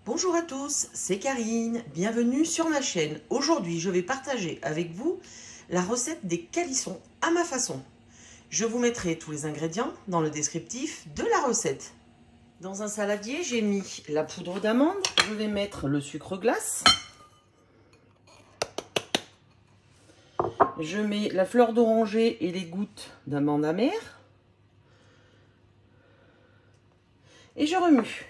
Bonjour à tous, c'est Karine, bienvenue sur ma chaîne. Aujourd'hui, je vais partager avec vous la recette des calissons à ma façon. Je vous mettrai tous les ingrédients dans le descriptif de la recette. Dans un saladier, j'ai mis la poudre d'amande, je vais mettre le sucre glace. Je mets la fleur d'oranger et les gouttes d'amande amère. Et je remue.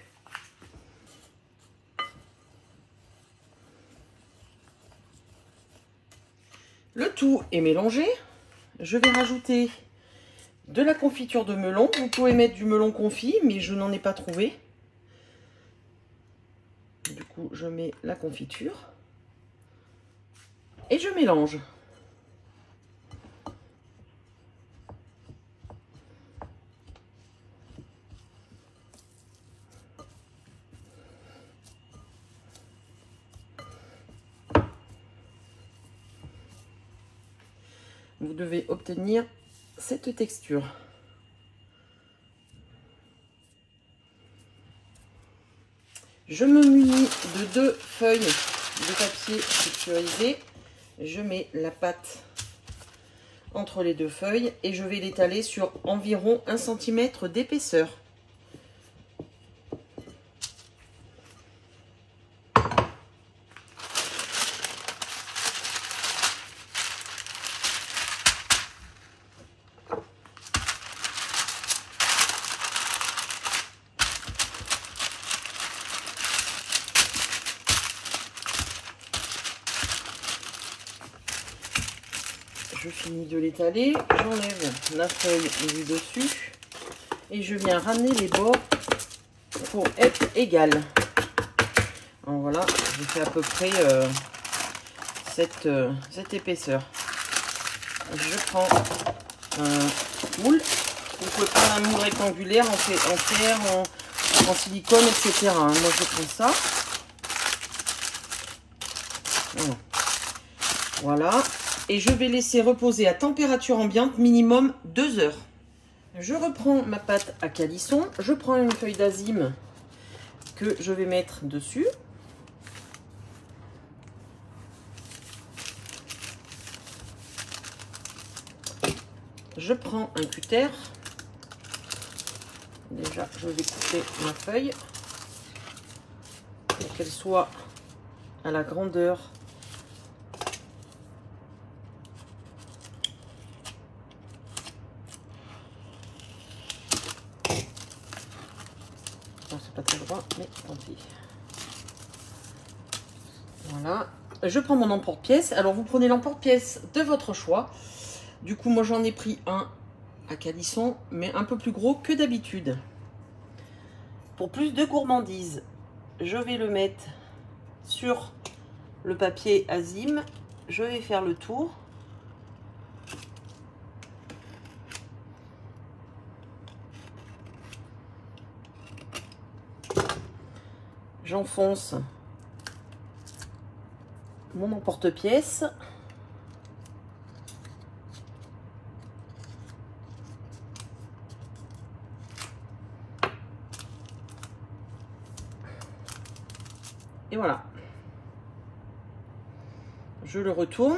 Le tout est mélangé. Je vais rajouter de la confiture de melon. Vous pouvez mettre du melon confit, mais je n'en ai pas trouvé. Du coup, je mets la confiture et je mélange. Vous devez obtenir cette texture. Je me munis de 2 feuilles de papier sécurisé. Je mets la pâte entre les 2 feuilles et je vais l'étaler sur environ 1 cm d'épaisseur. Je finis de l'étaler, j'enlève la feuille du dessus et je viens ramener les bords pour être égal. Alors voilà, je fais à peu près cette épaisseur. Je prends un moule. Vous pouvez prendre un moule rectangulaire en fer, en silicone, etc. Moi je prends ça. Voilà. Et je vais laisser reposer à température ambiante minimum 2 heures. Je reprends ma pâte à calisson. Je prends une feuille d'azime que je vais mettre dessus. Je prends un cutter. Déjà, je vais couper ma feuille pour qu'elle soit à la grandeur . C'est pas très droit, mais tant pis. Voilà. Je prends mon emporte-pièce. Alors, vous prenez l'emporte-pièce de votre choix. Du coup, moi, j'en ai pris un à calisson, mais un peu plus gros que d'habitude. Pour plus de gourmandise, je vais le mettre sur le papier azime. Je vais faire le tour. J'enfonce mon emporte-pièce. Et voilà. Je le retourne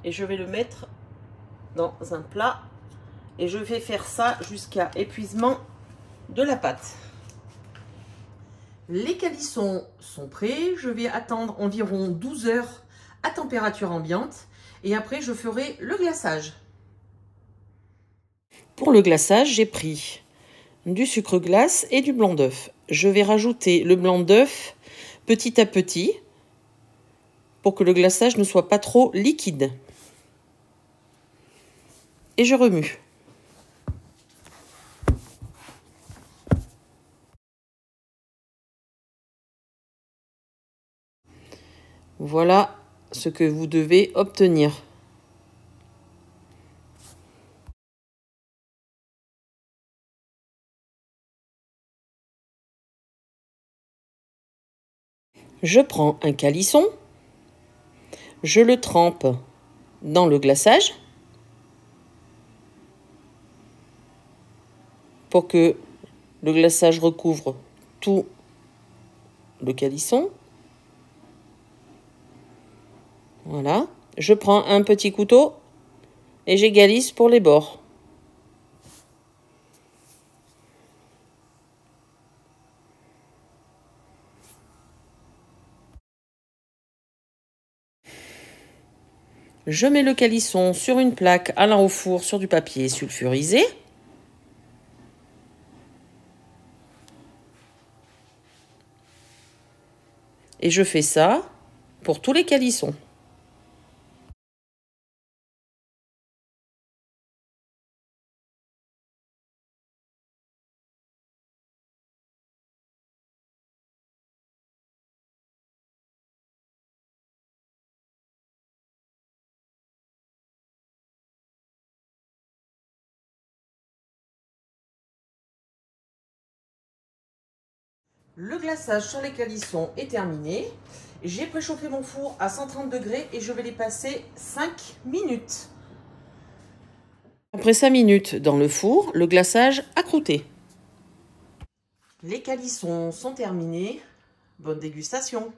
et je vais le mettre dans un plat et je vais faire ça jusqu'à épuisement de la pâte. Les calissons sont prêts. Je vais attendre environ 12 heures à température ambiante et après je ferai le glaçage. Pour le glaçage, j'ai pris du sucre glace et du blanc d'œuf. Je vais rajouter le blanc d'œuf petit à petit pour que le glaçage ne soit pas trop liquide. Et je remue. Voilà ce que vous devez obtenir. Je prends un calisson, je le trempe dans le glaçage pour que le glaçage recouvre tout le calisson. Voilà. Je prends un petit couteau et j'égalise pour les bords. Je mets le calisson sur une plaque allant au four sur du papier sulfurisé. Et je fais ça pour tous les calissons. Le glaçage sur les calissons est terminé. J'ai préchauffé mon four à 130 degrés et je vais les passer 5 minutes. Après 5 minutes dans le four, le glaçage a croûté. Les calissons sont terminés. Bonne dégustation!